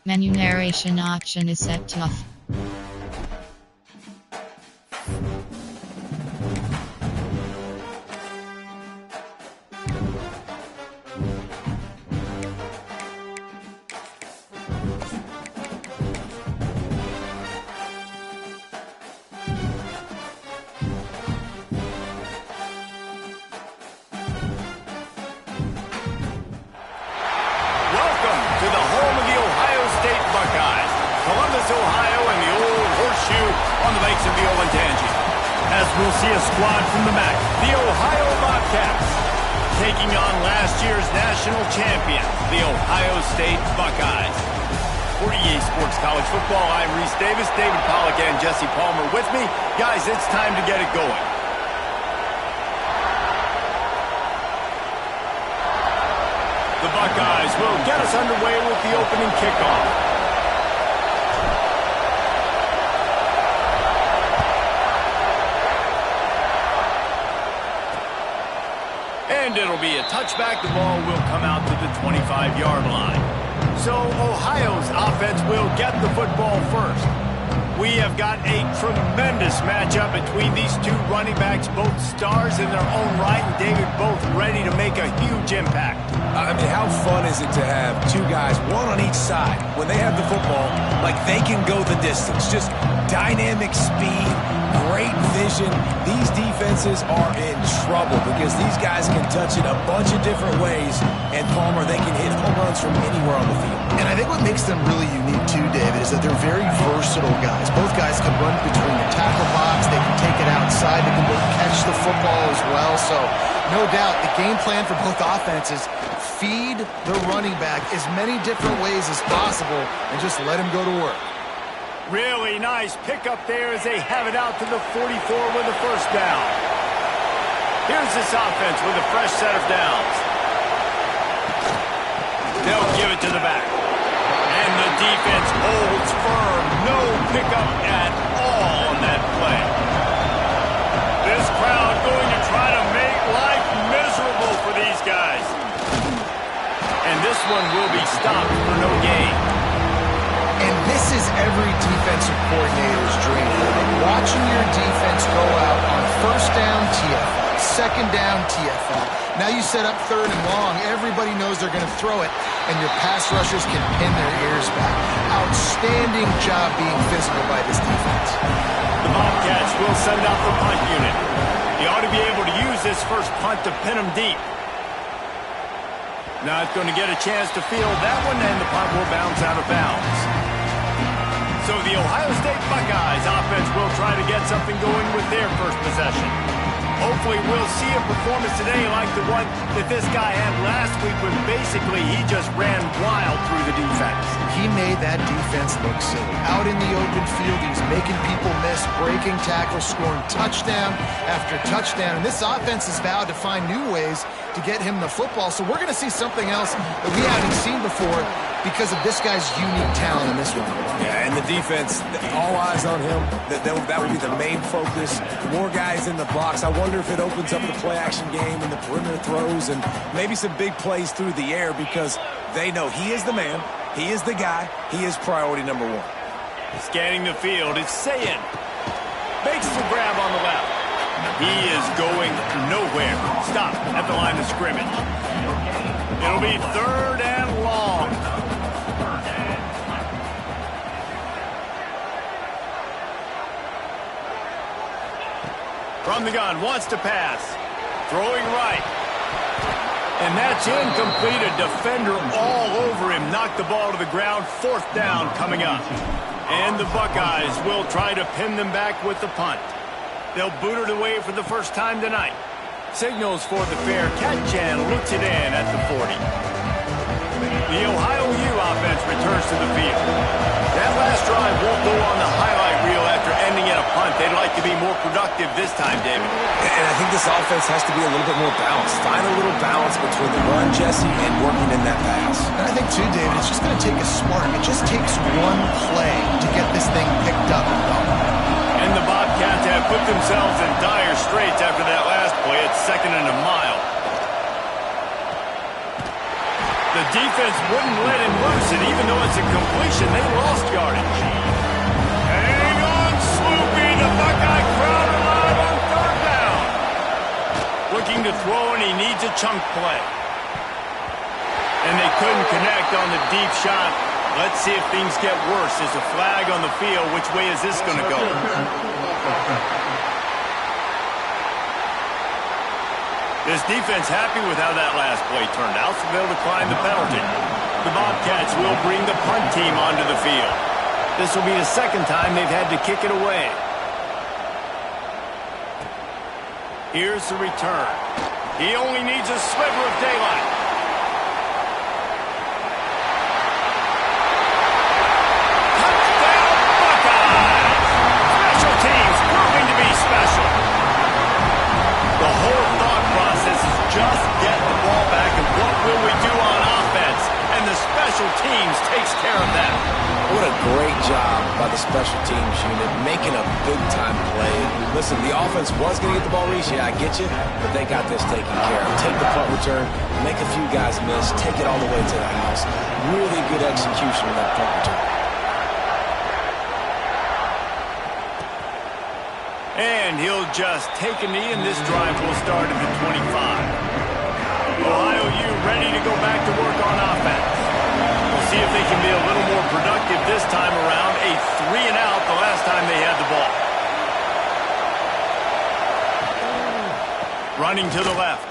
Menu narration option is set to off. Ohio and the old horseshoe on the lakes of the Olentangy. As we'll see a squad from the MAC, the Ohio Bobcats, taking on last year's national champion, the Ohio State Buckeyes. For EA Sports College Football, I'm Reese Davis, David Pollack, and Jesse Palmer with me. Guys, it's time to get it going. The Buckeyes will get us underway with the opening kickoff. And it'll be a touchback. The ball will come out to the 25-yard line. So Ohio's offense will get the football first. We have got a tremendous matchup between these two running backs, both stars in their own right, and David, both ready to make a huge impact. I mean, how fun is it to have two guys, one on each side, when they have the football, like they can go the distance. Just dynamic speed, great vision. These defenses are in trouble because these guys can touch it a bunch of different ways, and Palmer, they can hit home runs from anywhere on the field. And I think what makes them really unique too, David, is that they're very versatile guys. Both guys can run between the tackle box, they can take it outside, they can both catch the football as well. So no doubt the game plan for both offenses, feed the running back as many different ways as possible and just let him go to work. Really nice pickup there as they have it out to the 44 with a first down. Here's this offense with a fresh set of downs. They'll give it to the back. And the defense holds firm. No pickup at all on that play. This crowd going to try to make life miserable for these guys. And this one will be stopped for no gain. And this is every defensive coordinator's dream. Watching your defense go out on first down, TFL, second down, TFL. Now you set up third and long. Everybody knows they're going to throw it, and your pass rushers can pin their ears back. Outstanding job being physical by this defense. The Bobcats will send out the punt unit. He ought to be able to use this first punt to pin them deep. Not going to get a chance to field that one, and the punt will bounce out of bounds. So the Ohio State Buckeyes offense will try to get something going with their first possession. Hopefully we'll see a performance today like the one that this guy had last week when basically he just ran wild through the defense. He made that defense look silly. Out in the open field, he was making people miss, breaking tackles, scoring touchdown after touchdown. And this offense has vowed to find new ways to get him the football. So we're going to see something else that we haven't seen before because of this guy's unique talent in this one. Yeah, and the defense, all eyes on him. That would be the main focus. More guys in the box. I wonder if it opens up the play-action game and the perimeter throws and maybe some big plays through the air because they know he is the man, he is the guy, he is priority number one. Scanning the field, it's Sayin. Makes the grab on the left. He is going nowhere. Stop at the line of scrimmage. It'll be third and long. From the gun, wants to pass. Throwing right. And that's incomplete. A defender all over him. Knocked the ball to the ground. Fourth down coming up. And the Buckeyes will try to pin them back with the punt. They'll boot it away for the first time tonight. Signals for the fair catch and looks it in at the 40. The Ohio U offense returns to the field. That last drive won't go on the highlight reel after ending in a punt. They'd like to be more productive this time, David. And I think this offense has to be a little bit more balanced. Find a little balance between the run, Jesse, and working in that pass. And I think, too, David, it's just going to take a spark. It just takes one play to get this thing picked up. And the Bobcats have put themselves in dire straits after that last play. It's second and a mile. The defense wouldn't let him loose, and even though it's a completion, they lost yardage. Hang on, Sloopy. The Buckeye crowd alive on third down. Looking to throw, and he needs a chunk play. And they couldn't connect on the deep shot. Let's see if things get worse. There's a flag on the field. Which way is this going to go? This defense happy with how that last play turned out, so they'll decline the penalty. The Bobcats will bring the punt team onto the field. This will be the second time they've had to kick it away. Here's the return. He only needs a sliver of daylight. Touchdown, Buckeyes! Special teams proving to be special. The whole thought process is just get the ball back and what will we do on offense? And the special teams takes care of that. What a great job by the special teams unit, making a big-time play. Listen, the offense was going to get the ball reached. Yeah, I get you, but they got this taken care of. Take the punt return, make a few guys miss, take it all the way to the house. Really good execution of that punt return. And he'll just take a knee, and this drive will start at the 25. Ohio U ready to go back to work on offense. We'll see if they can be a little more productive this time around. A 3-and-out the last time they had the ball. Running to the left.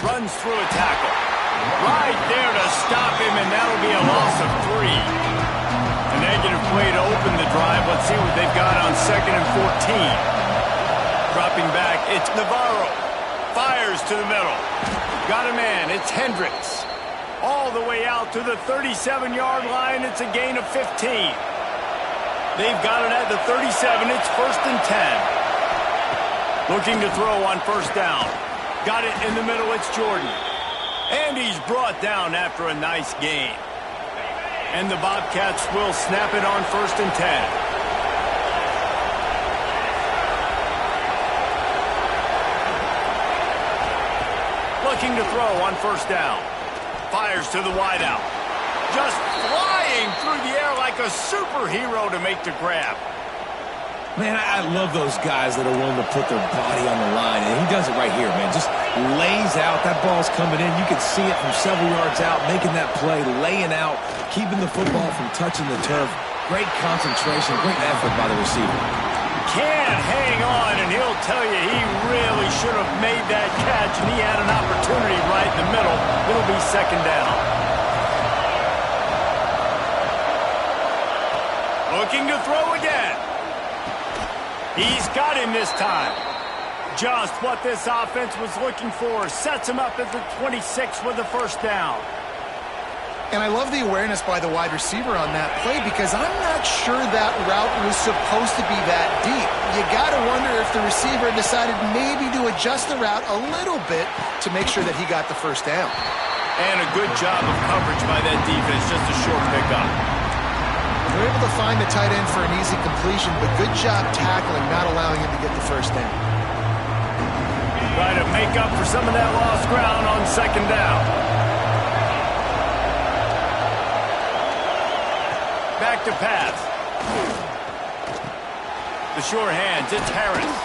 Runs through a tackle. Right there to stop him, and that'll be a loss of 3. A negative play to open the drive. Let's see what they've got on 2nd and 14. Dropping back, it's Navarro. Fires to the middle. Got a man, it's Hendricks. All the way out to the 37-yard line, it's a gain of 15. They've got it at the 37, it's 1st and 10. Looking to throw on 1st down. Got it in the middle, it's Jordan. And he's brought down after a nice gain. And the Bobcats will snap it on 1st and 10. Looking to throw on 1st down. Fires to the wideout. Just flying through the air like a superhero to make the grab. Man, I love those guys that are willing to put their body on the line, and he does it right here, man. Just lays out. That ball's coming in. You can see it from several yards out, making that play, laying out, keeping the football from touching the turf. Great concentration, great effort by the receiver. Can't hang on, and he'll tell you he really should have made that catch, and he had an opportunity right in the middle. It'll be 2nd down. Looking to throw again. He's got him this time. Just what this offense was looking for. Sets him up at the 26 with the 1st down. And I love the awareness by the wide receiver on that play because I'm not sure that route was supposed to be that deep. You got to wonder if the receiver decided maybe to adjust the route a little bit to make sure that he got the 1st down. And a good job of coverage by that defense, just a short pickup. They're able to find the tight end for an easy completion, but good job tackling, not allowing him to get the 1st down. Try to make up for some of that lost ground on 2nd down. Back to pass. The sure hands, it's Harris.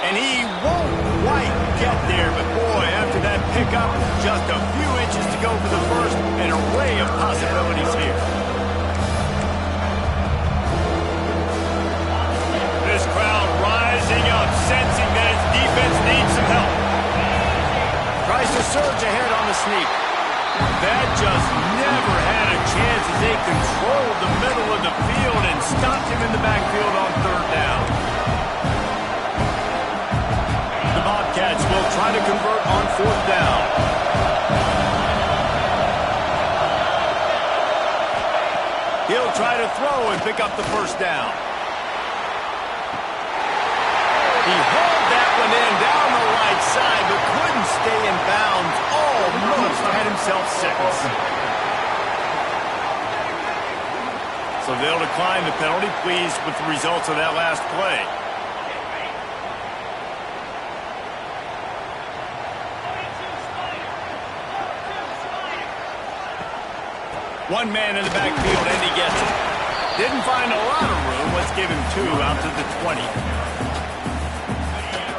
And he won't quite get there, but boy, after that pickup, just a few inches to go for the 1st, an array of possibilities here. This crowd rising up, sensing that its defense needs some help. Tries to surge ahead on the sneak. That just never had a chance as they controlled the middle of the field and stopped him in the backfield on 3rd down. The Bobcats will try to convert on 4th down. He'll try to throw and pick up the 1st down. He hauled that one in down the right side, but couldn't stay in bounds. Almost had himself 6. So they'll decline the penalty, pleased with the results of that last play. One man in the backfield, and he gets it. Didn't find a lot of room. Let's give him 2 out to the 20.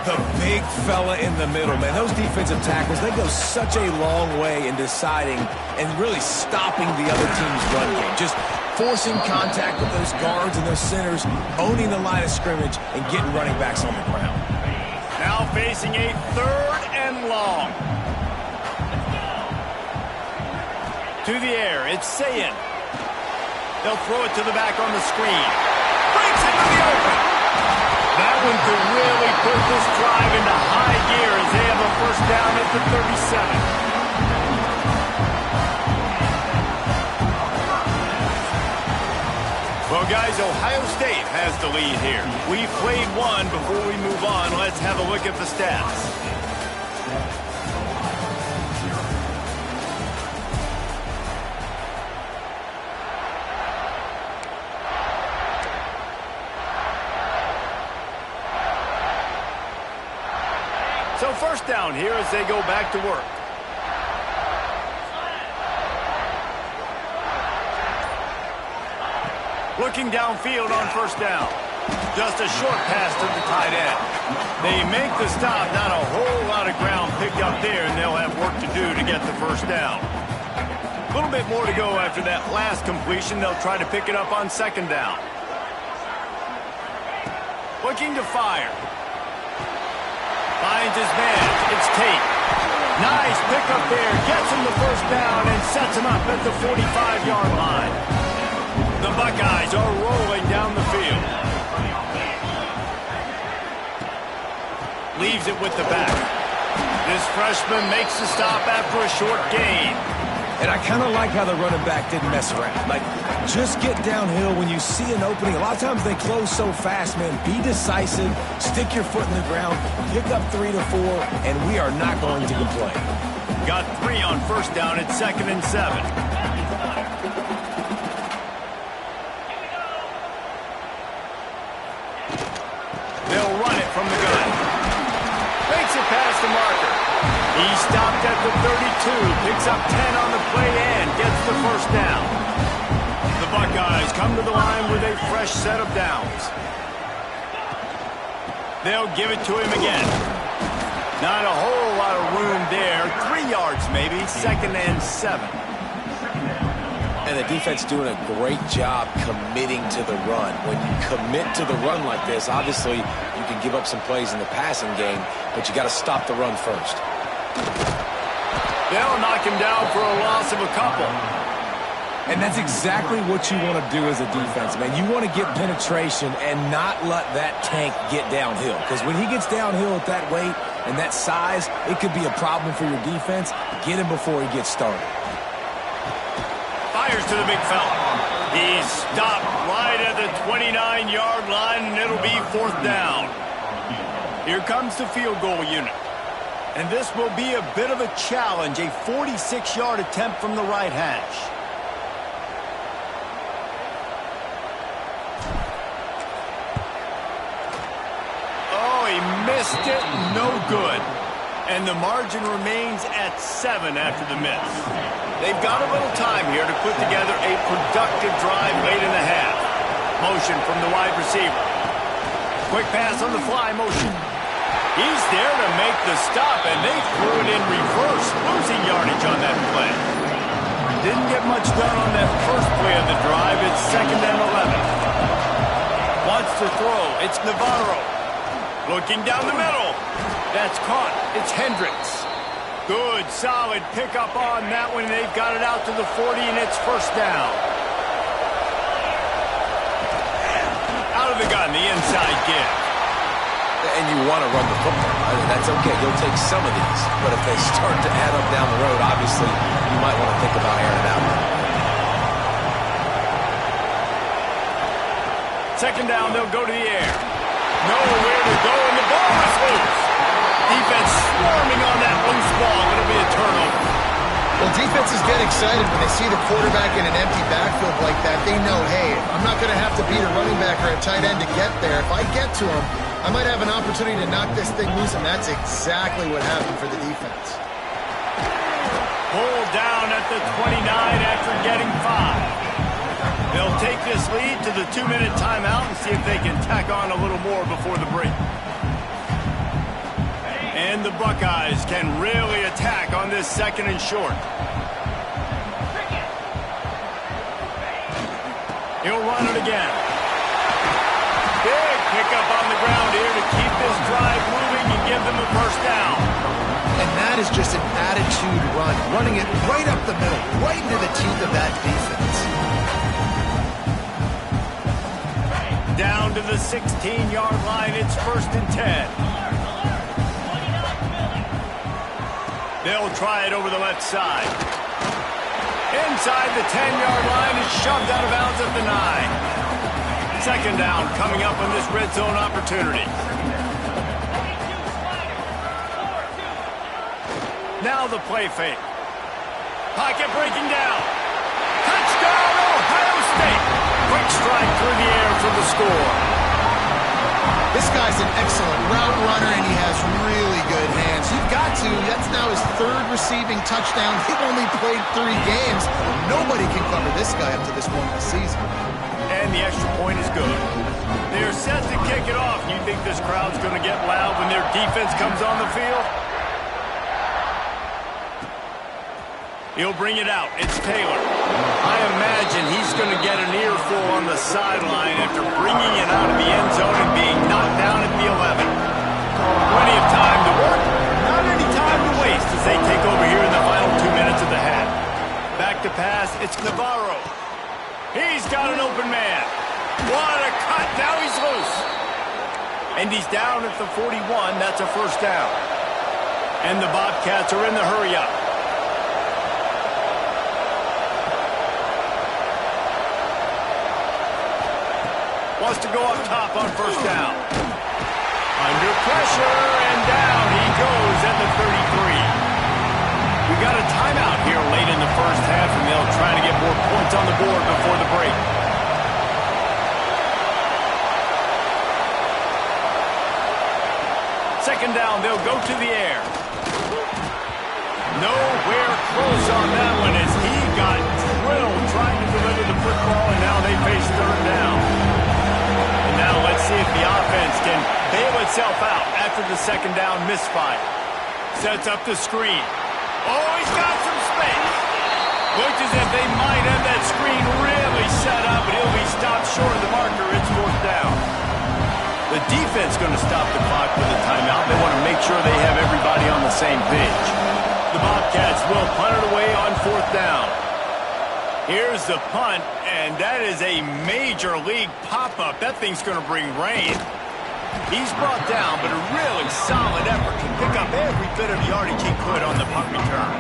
The big fella in the middle, man. Those defensive tackles, they go such a long way in deciding and really stopping the other team's run game. Just forcing contact with those guards and those centers, owning the line of scrimmage, and getting running backs on the ground. Now facing a 3rd and long. To the air, it's Sayin. They'll throw it to the back on the screen. Breaks into the open. That one could really put this drive into high gear as they have a first down at the 37. Well, guys, Ohio State has the lead here. We played one. Before we move on, let's have a look at the stats. So first down here as they go back to work. Looking downfield on first down. Just a short pass to the tight end. They make the stop. Not a whole lot of ground picked up there, and they'll have work to do to get the first down. A little bit more to go after that last completion. They'll try to pick it up on second down. Looking to fire. Finds his man. It's Tate. Nice pickup there. Gets him the first down and sets him up at the 45-yard line. The Buckeyes are rolling down the field. Leaves it with the back. This freshman makes the stop after a short gain. And I kind of like how the running back didn't mess around. Like, just get downhill when you see an opening. A lot of times they close so fast, man. Be decisive, stick your foot in the ground, pick up 3 to 4, and we are not going to complain. Got 3 on first down at 2nd and 7. They'll run it from the gun. Makes it past the marker. He stopped at the 32, picks up 10 on the play and gets the first down. The Buckeyes come to the line with a fresh set of downs. They'll give it to him again. Not a whole lot of room there. 3 yards maybe, 2nd and 7. And the defense doing a great job committing to the run. When you commit to the run like this, obviously you can give up some plays in the passing game, but you got to stop the run first. They'll knock him down for a loss of a couple. And that's exactly what you want to do as a defense, man. You want to get penetration and not let that tank get downhill. Because when he gets downhill at that weight and that size, it could be a problem for your defense. Get him before he gets started. Fires to the big fella. He's stopped right at the 29-yard line, and it'll be 4th down. Here comes the field goal unit. And this will be a bit of a challenge, a 46-yard attempt from the right hash. Oh, he missed it. No good. And the margin remains at 7 after the miss. They've got a little time here to put together a productive drive late in the half. Motion from the wide receiver. Quick pass on the fly motion. He's there to make the stop, and they threw it in reverse, losing yardage on that play. Didn't get much done on that first play of the drive. It's 2nd and 11. Wants to throw. It's Navarro. Looking down the middle. That's caught. It's Hendricks. Good, solid pickup on that one. They've got it out to the 40, and it's first down. Out of the gun, the inside give. And you want to run the football. I mean, that's okay. You'll take some of these. But if they start to add up down the road, obviously, you might want to think about airing it out. 2nd down, they'll go to the air. Nowhere to go, and the ball is loose. Defense swarming on that loose ball. It'll be a turnover. Well, defenses get excited when they see the quarterback in an empty backfield like that. They know, hey, I'm not going to have to beat a running back or a tight end to get there. If I get to him, I might have an opportunity to knock this thing loose, and that's exactly what happened for the defense. Pulled down at the 29 after getting 5. They'll take this lead to the 2-minute timeout and see if they can tack on a little more before the break. And the Buckeyes can really attack on this 2nd and short. He'll run it again. Big pickup on the ground here to keep this drive moving and give them a first down. And that is just an attitude run, running it right up the middle, right into the teeth of that defense. Down to the 16-yard line, it's 1st and 10. They'll try it over the left side. Inside the 10-yard line, is shoved out of bounds at the 9. 2nd down coming up on this red zone opportunity. Now the play fake. Pocket breaking down. Touchdown, Ohio State. Quick strike through the air for the score. This guy's an excellent route runner, and he has really good hands. You've got to. That's now his 3rd receiving touchdown. He's only played 3 games. Nobody can cover this guy up to this point in the season. And the extra point is good. They're set to kick it off. You think this crowd's going to get loud when their defense comes on the field? He'll bring it out. It's Taylor. I imagine he's going to get an earful on the sideline after bringing it out of the end zone and being knocked down at the 11. Plenty of time to work. Not any time to waste as they take over here in the final 2 minutes of the half. Back to pass. It's Navarro. He's got an open man. What a cut. Now he's loose. And he's down at the 41. That's a first down. And the Bobcats are in the hurry-up. Wants to go up top on first down. Under pressure, and down he goes at the 33. We got a timeout here late in the first half, and they'll try to get more points on the board before the break. Second down, they'll go to the air. Nowhere close on that one as he got drilled trying to deliver the football, and now they face 3rd down. Now let's see if the offense can bail itself out after the 2nd down misfire. Sets up the screen. Oh, he's got some space. Looks as if they might have that screen really set up, but he'll be stopped short of the marker. It's 4th down. The defense going to stop the clock with a timeout. They want to make sure they have everybody on the same page. The Bobcats will punt it away on 4th down. Here's the punt, and that is a major league pop-up. That thing's going to bring rain. He's brought down, but a really solid effort to pick up every bit of yardage he could on the punt return.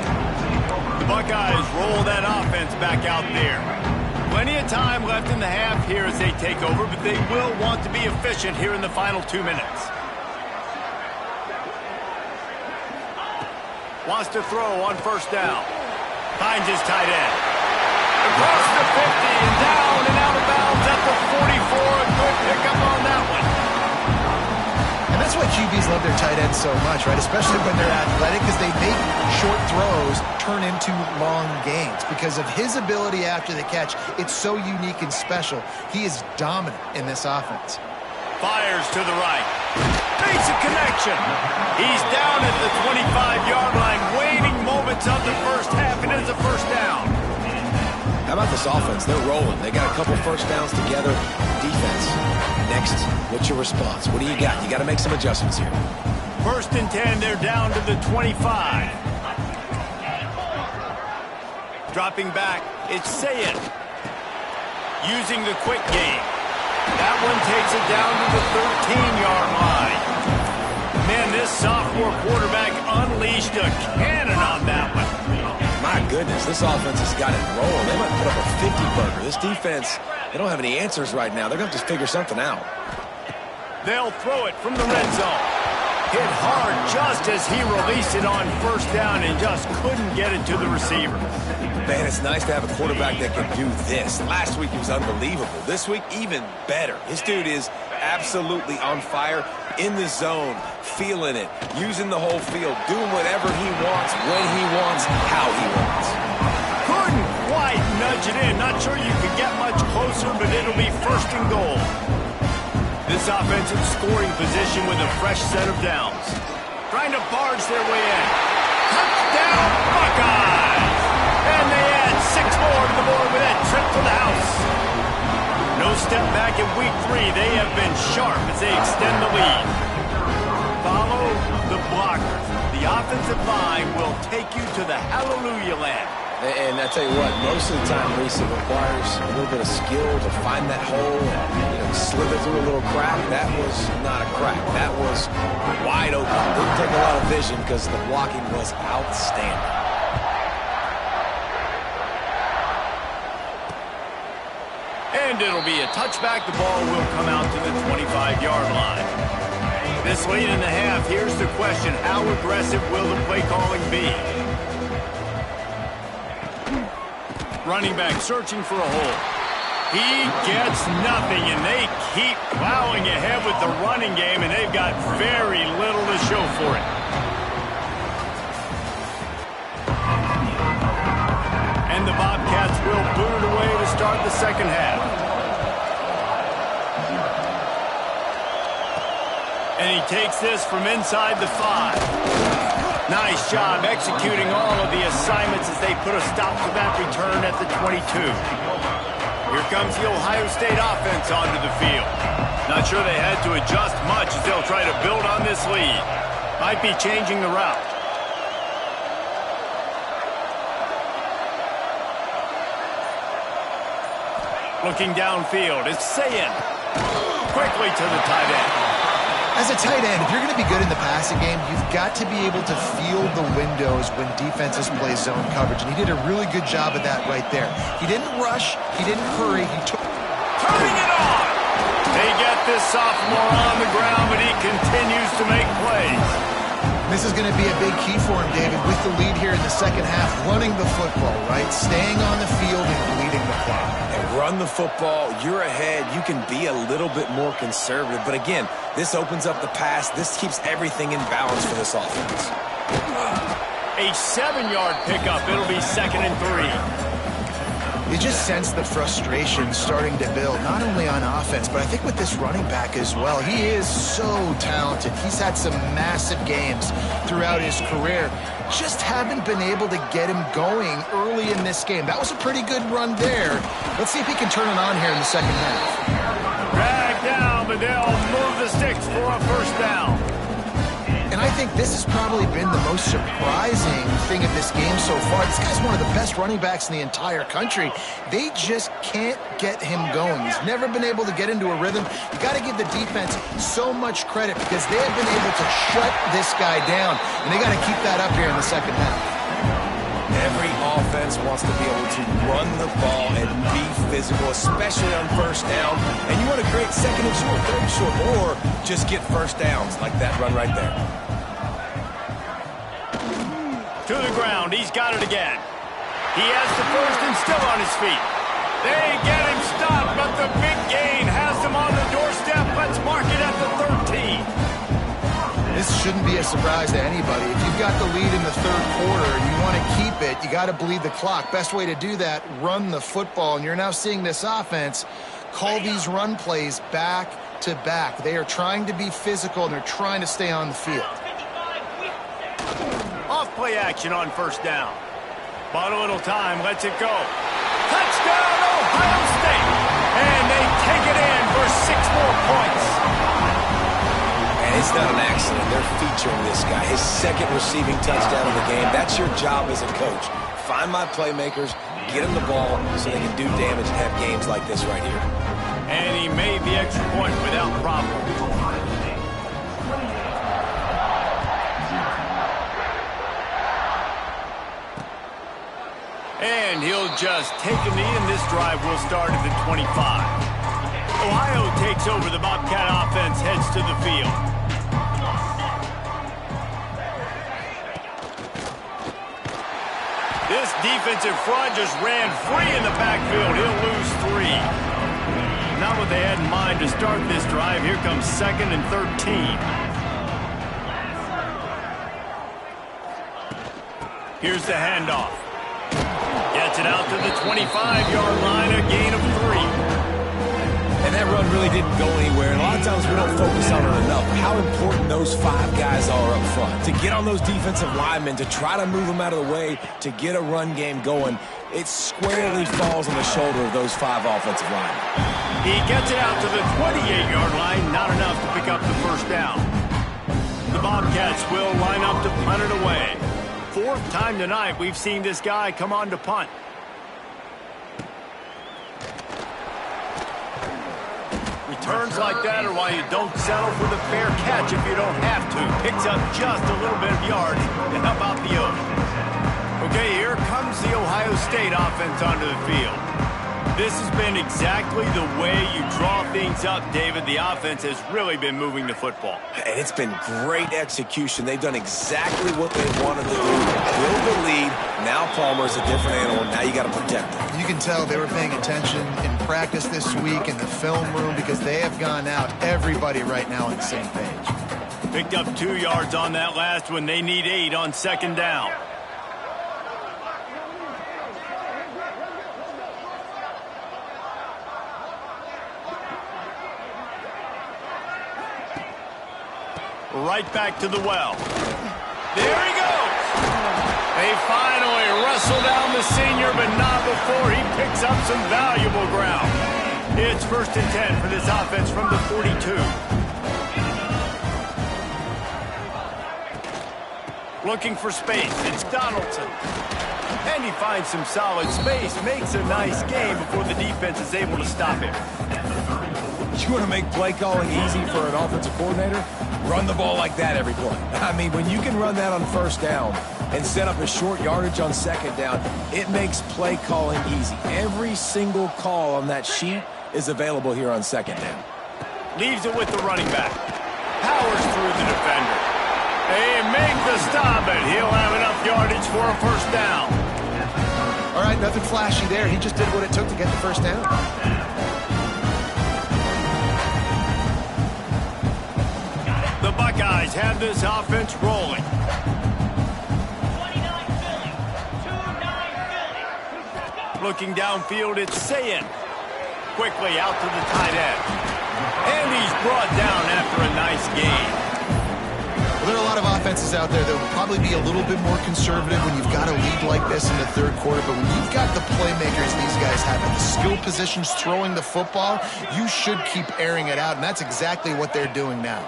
The Buckeyes roll that offense back out there. Plenty of time left in the half here as they take over, but they will want to be efficient here in the final 2 minutes. Wants to throw on first down. Finds his tight end. Across the 50 and down and out of bounds at the 44. A good pickup on that one. And that's why QBs love their tight ends so much, right? Especially when they're athletic, because they make short throws turn into long gains. Because of his ability after the catch, it's so unique and special. He is dominant in this offense. Fires to the right. Basic connection. He's down at the 25-yard line, waiting moments of the first half. It is a first down. How about this offense? They're rolling. They got a couple first downs together. Defense. Next, what's your response? What do you got? You got to make some adjustments here. 1st and 10, they're down to the 25. Dropping back, it's Sayed. Using the quick game. That one takes it down to the 13-yard line. Man, this sophomore quarterback unleashed a cannon on that one. My goodness, this offense has got it rolling. They might put up a 50-burger. This defense, they don't have any answers right now. They're going to have to figure something out. They'll throw it from the red zone. Hit hard just as he released it on first down and just couldn't get it to the receiver. Man, it's nice to have a quarterback that can do this. Last week he was unbelievable. This week, even better. This dude is absolutely on fire, in the zone, feeling it, using the whole field, doing whatever he wants, when he wants, how he wants. Couldn't quite nudge it in. Not sure you could get much closer, but it'll be first and goal. This offensive scoring position with a fresh set of downs. Trying to barge their way in. Touchdown, Buckeyes! And they add 6 more to the board with that trip to the house. No step back in week 3. They have been sharp as they extend the lead. Follow the blockers. The offensive line will take you to the hallelujah land. And I tell you what, most of the time, Reese, it requires a little bit of skill to find that hole and slither through a little crack. That was not a crack. That was wide open. Didn't take a lot of vision because the blocking was outstanding. And it'll be a touchback. The ball will come out to the 25-yard line. This late in the half, here's the question. How aggressive will the play calling be? Running back searching for a hole. He gets nothing, and they keep plowing ahead with the running game, and they've got very little to show for it. And the Bobcats will boot it away to start the second half. And he takes this from inside the 5. Nice job executing all of the assignments as they put a stop to that return at the 22. Here comes the Ohio State offense onto the field. Not sure they had to adjust much as they'll try to build on this lead. Might be changing the route. Looking downfield, it's Sayin. Quickly to the tight end. As a tight end, if you're going to be good in the passing game, you've got to be able to feel the windows when defenses play zone coverage. And he did a really good job of that right there. He didn't rush. He didn't hurry. He took... Turning it on! They get this sophomore on the ground, but he continues to make plays. This is going to be a big key for him, David, with the lead here in the second half. Running the football, right? Staying on the field and bleeding the clock. And run the football. You're ahead. You can be a little bit more conservative. But again, this opens up the pass. This keeps everything in balance for this offense. A 7-yard pickup. It'll be 2nd and 3. You just sense the frustration starting to build, not only on offense, but I think with this running back as well. He is so talented. He's had some massive games throughout his career. Just haven't been able to get him going early in this game. That was a pretty good run there. Let's see if he can turn it on here in the second half. Drag down, but they'll move the sticks for a first down. And I think this has probably been the most surprising thing of this game so far. This guy's one of the best running backs in the entire country. They just can't get him going. He's never been able to get into a rhythm. You got to give the defense so much credit because they have been able to shut this guy down. And they got to keep that up here in the second half. Every offense wants to be able to run the ball and be physical, especially on first down. And you want to create second and short, third and short, or just get first downs like that run right there. To the ground, he's got it again. He has the first and still on his feet. They get him stopped, but the big gain has him on the doorstep. Let's mark it at the 13. This shouldn't be a surprise to anybody. If you've got the lead in the third quarter and you want to keep it, you got to bleed the clock. Best way to do that, run the football. And you're now seeing this offense call these run plays back to back. They are trying to be physical, and they're trying to stay on the field. Off-play action on first down. Bought a little time, lets it go. Touchdown, Ohio State! And they take it in for 6 more points. And it's not an accident. They're featuring this guy. His second receiving touchdown of the game. That's your job as a coach. Find my playmakers, get them the ball so they can do damage and have games like this right here. And he made the extra point without problem. And he'll just take a knee, and this drive will start at the 25. Ohio takes over. The Bobcat offense heads to the field. This defensive front just ran free in the backfield. He'll lose 3. Not what they had in mind to start this drive. Here comes 2nd and 13. Here's the handoff. Gets it out to the 25-yard line, a gain of 3. And that run really didn't go anywhere. And a lot of times we don't focus on it enough. How important those 5 guys are up front. To get on those defensive linemen, to try to move them out of the way, to get a run game going, it squarely falls on the shoulder of those 5 offensive linemen. He gets it out to the 28-yard line. Not enough to pick up the first down. The Bobcats will line up to punt it away. 4th time tonight we've seen this guy come on to punt. Returns like that are why you don't settle for the fair catch if you don't have to. Picks up just a little bit of yards to help out the Oaks. Okay, here comes the Ohio State offense onto the field. This has been exactly the way you draw things up, David. The offense has really been moving the football. And it's been great execution. They've done exactly what they wanted to do. Build the lead. Now Palmer's a different animal. Now you got to protect him. You can tell they were paying attention in practice this week in the film room because they have gone out, everybody right now on the same page. Picked up 2 yards on that last one. They need 8 on 2nd down. Right back to the well. There he goes. They finally wrestle down the senior, but not before he picks up some valuable ground. It's 1st and 10 for this offense from the 42. Looking for space. It's Donaldson. And he finds some solid space. Makes a nice game before the defense is able to stop him. You want to make play calling easy for an offensive coordinator? Run the ball like that every play. I mean, when you can run that on 1st down and set up a short yardage on 2nd down, it makes play calling easy. Every single call on that sheet is available here on 2nd down. Leaves it with the running back. Powers through the defender. They make the stop, and he'll have enough yardage for a 1st down. All right, nothing flashy there. He just did what it took to get the 1st down. The Buckeyes have this offense rolling. 29 Philly. Looking downfield, it's Sayin. Quickly out to the tight end. And he's brought down after a nice gain. Well, there are a lot of offenses out there that will probably be a little bit more conservative when you've got a lead like this in the 3rd quarter. But when you've got the playmakers these guys have in the skill positions throwing the football, you should keep airing it out. And that's exactly what they're doing now.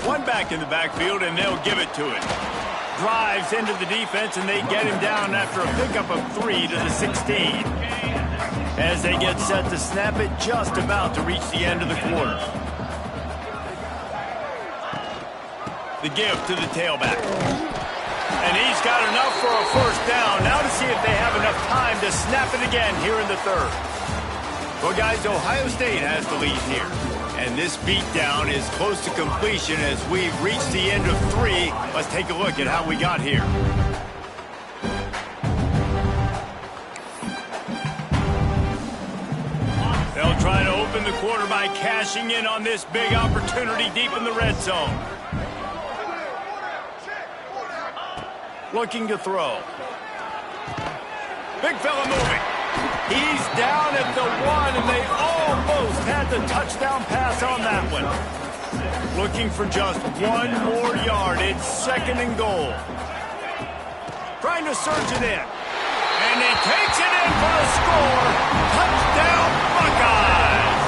1 back in the backfield, and they'll give it to him. Drives into the defense, and they get him down after a pickup of 3 to the 16. As they get set to snap it, just about to reach the end of the quarter. The give to the tailback. And he's got enough for a 1st down. Now to see if they have enough time to snap it again here in the 3rd. Well, guys, Ohio State has the lead here. And this beatdown is close to completion as we've reached the end of 3. Let's take a look at how we got here. They'll try to open the quarter by cashing in on this big opportunity deep in the red zone. Looking to throw. Big fella moving. He's down at the 1, and they almost had the touchdown pass on that one. Looking for just 1 more yard. It's 2nd and goal. Trying to surge it in. And he takes it in for the score. Touchdown, Buckeyes!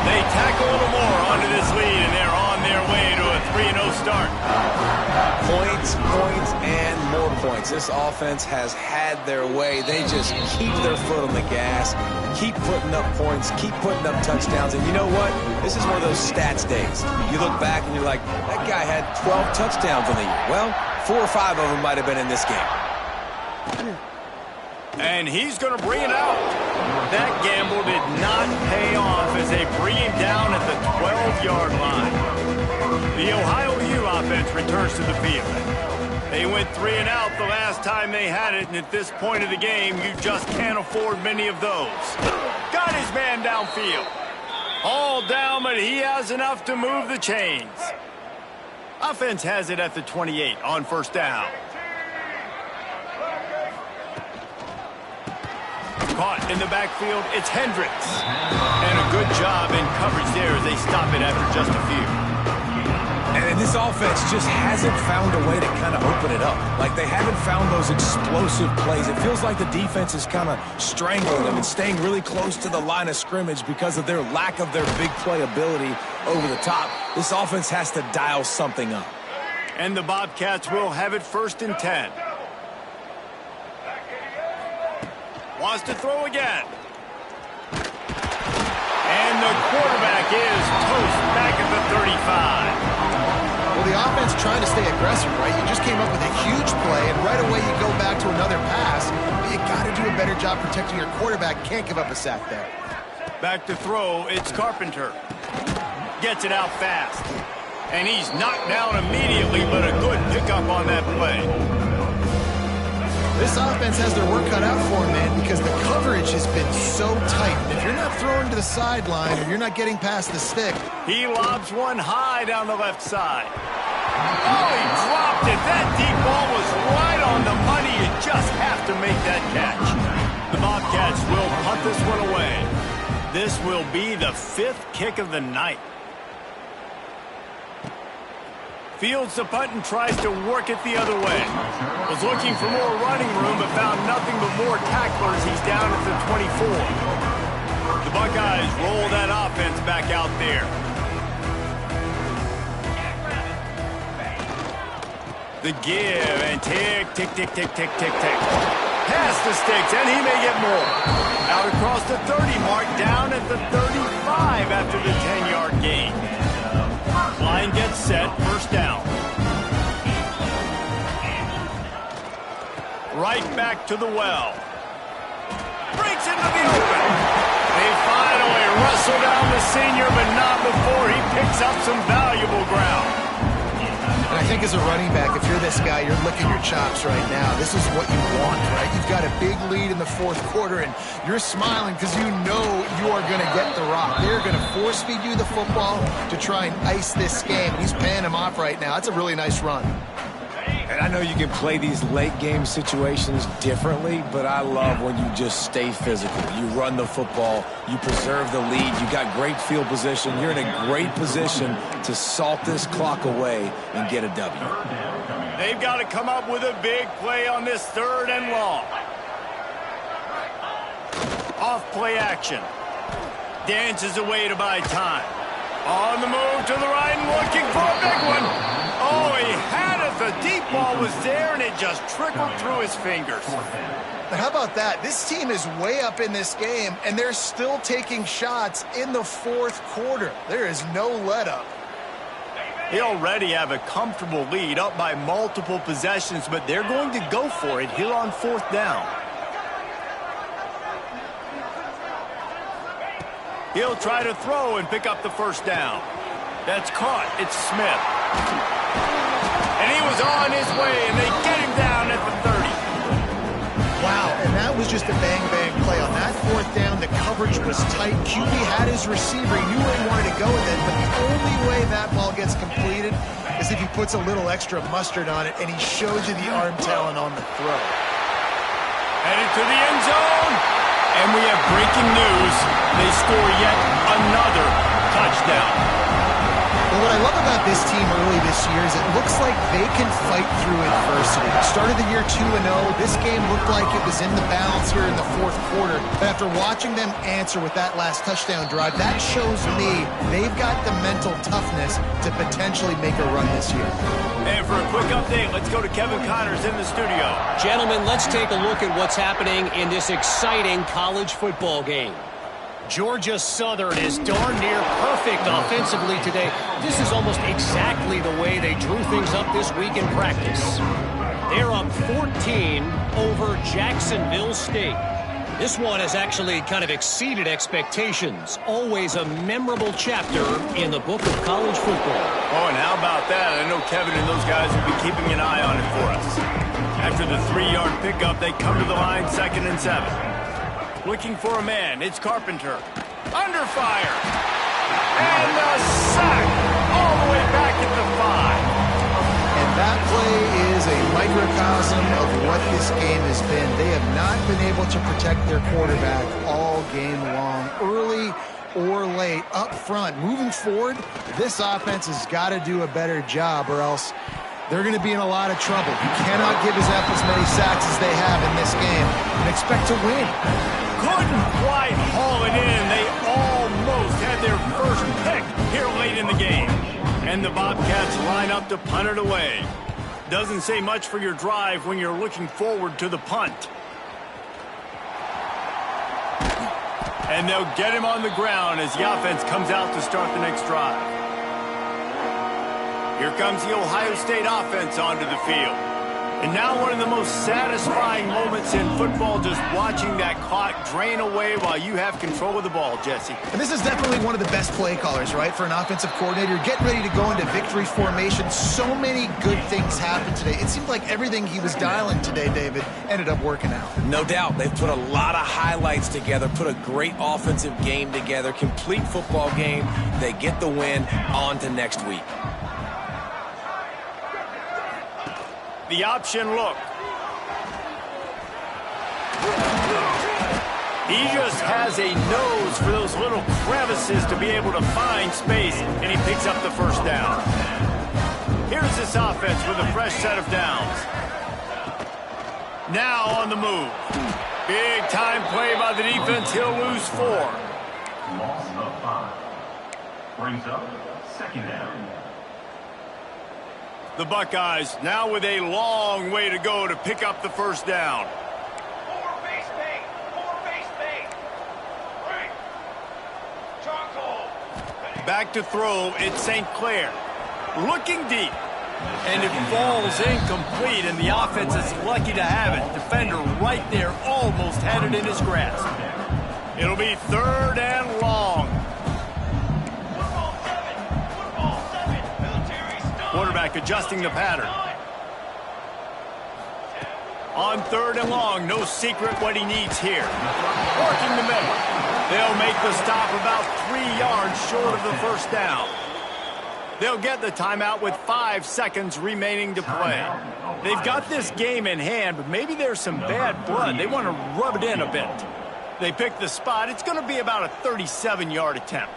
They tack a little more onto this lead, and they're on their way to a 3-0 start. Points, points, and more points. This offense has had their way. They just keep their foot on the gas, keep putting up points, keep putting up touchdowns. And you know what? This is one of those stats days. You look back and you're like, that guy had 12 touchdowns on the year. Well, 4 or 5 of them might have been in this game. And he's going to bring it out. That gamble did not pay off as they bring him down at the 12-yard line. The Ohio U offense returns to the field. They went 3 and out the last time they had it, and at this point of the game, you just can't afford many of those. Got his man downfield. All down, but he has enough to move the chains. Offense has it at the 28 on first down. Caught in the backfield, it's Hendricks. And a good job in coverage there as they stop it after just a few. And this offense just hasn't found a way to kind of open it up. Like, they haven't found those explosive plays. It feels like the defense is kind of strangling them and staying really close to the line of scrimmage because of their lack of their big play ability over the top. This offense has to dial something up. And the Bobcats will have it 1st and 10. Wants to throw again. And the quarterback is toast back at the 35. Well, the offense trying to stay aggressive, right? You just came up with a huge play, and right away you go back to another pass. But you got to do a better job protecting your quarterback. Can't give up a sack there. Back to throw, it's Carpenter. Gets it out fast. And he's knocked down immediately, but a good pickup on that play. This offense has their work cut out for them, man, because the coverage has been so tight. And if you're not throwing to the sideline or you're not getting past the stick. He lobs one high down the left side. Oh, he dropped it. That deep ball was right on the money. You just have to make that catch. The Bobcats will punt this one away. This will be the 5th kick of the night. Fields the punt and tries to work it the other way. Was looking for more running room, but found nothing but more tacklers. He's down at the 24. The Buckeyes roll that offense back out there. The give and tick, tick, tick, tick, tick, tick, tick. Past the sticks, and he may get more. Out across the 30 mark, down at the 35 after the 10-yard gain. Line gets set, 1st down. Right back to the well. Breaks into the open. They finally wrestle down the senior, but not before he picks up some valuable ground. And I think as a running back, if you're this guy, you're licking your chops right now. This is what you want, right? You've got a big lead in the 4th quarter, and you're smiling because you know you are going to get the rock. They're going to force feed you the football to try and ice this game. He's paying him off right now. That's a really nice run. And I know you can play these late-game situations differently, but I love when you just stay physical. You run the football, you preserve the lead, you got great field position. You're in a great position to salt this clock away and get a W. They've got to come up with a big play on this 3rd and long. Off play action. Dances away to buy time. On the move to the right and looking for a big one. Oh, he had it. The deep ball was there, and it just trickled through his fingers. But how about that? This team is way up in this game, and they're still taking shots in the 4th quarter. There is no let-up. They already have a comfortable lead, up by multiple possessions, but they're going to go for it here on 4th down. He'll try to throw and pick up the 1st down. That's caught. It's Smith. And he was on his way, and they get him down at the 30. Wow, and that was just a bang-bang play. On that 4th down, the coverage was tight. QB had his receiver. He knew where he wanted to go with it, but the only way that ball gets completed is if he puts a little extra mustard on it, and he shows you the arm talent on the throw. Headed to the end zone, and we have breaking news. They score yet another touchdown. Well, what I love about this team early this year is it looks like they can fight through adversity. Started the year 2-0. This game looked like it was in the balance here in the 4th quarter. But after watching them answer with that last touchdown drive, that shows me they've got the mental toughness to potentially make a run this year. And for a quick update, let's go to Kevin Connors in the studio. Gentlemen, let's take a look at what's happening in this exciting college football game. Georgia Southern is darn near perfect offensively today. This is almost exactly the way they drew things up this week in practice. They're up 14 over Jacksonville State. This one has actually kind of exceeded expectations. Always a memorable chapter in the book of college football. Oh, and how about that? I know Kevin and those guys will be keeping an eye on it for us. After the 3-yard pickup, they come to the line 2nd and 7. Looking for a man. It's Carpenter. Under fire. And a sack all the way back at the 5. And that play is a microcosm of what this game has been. They have not been able to protect their quarterback all game long, early or late, up front. Moving forward, this offense has got to do a better job or else they're going to be in a lot of trouble. You cannot give up as many sacks as they have in this game and expect to win. Couldn't quite haul it in. They almost had their first pick here late in the game. And the Bobcats line up to punt it away. Doesn't say much for your drive when you're looking forward to the punt. And they'll get him on the ground as the offense comes out to start the next drive. Here comes the Ohio State offense onto the field. And now one of the most satisfying moments in football, just watching that clock drain away while you have control of the ball, Jesse. And this is definitely one of the best play callers, right, for an offensive coordinator. Getting ready to go into victory formation. So many good things happened today. It seemed like everything he was dialing today, David, ended up working out. No doubt. They've put a lot of highlights together, put a great offensive game together, complete football game. They get the win. On to next week. The option look. He just has a nose for those little crevices to be able to find space, and he picks up the first down. Here's this offense with a fresh set of downs. Now on the move. Big time play by the defense. He'll lose 4. Loss of 5. Brings up 2nd down. The Buckeyes now with a long way to go to pick up the first down. Back to throw, it's St. Clair. Looking deep. And it falls incomplete, and the offense is lucky to have it. Defender right there almost had it in his grasp. It'll be 3rd and long. Quarterback adjusting the pattern. On 3rd and long, no secret what he needs here. Working the middle. They'll make the stop about 3 yards short of the first down. They'll get the timeout with 5 seconds remaining to play. They've got this game in hand, but maybe there's some bad blood. They want to rub it in a bit. They pick the spot. It's going to be about a 37-yard attempt.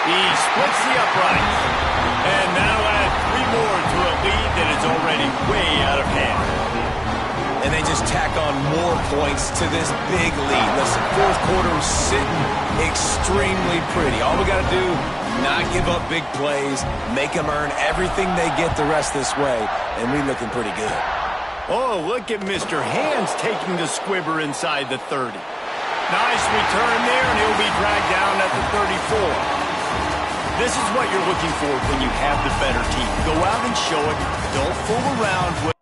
He splits the uprights. And that'll add 3 more to a lead that is already way out of hand. And they just tack on more points to this big lead. Listen, 4th quarter is sitting extremely pretty. All we got to do, not give up big plays, make them earn everything they get the rest this way, and we're looking pretty good. Oh, look at Mr. Hands taking the squibber inside the 30. Nice return there, and he'll be dragged down at the 34. This is what you're looking for when you have the better team. Go out and show it. Don't fool around with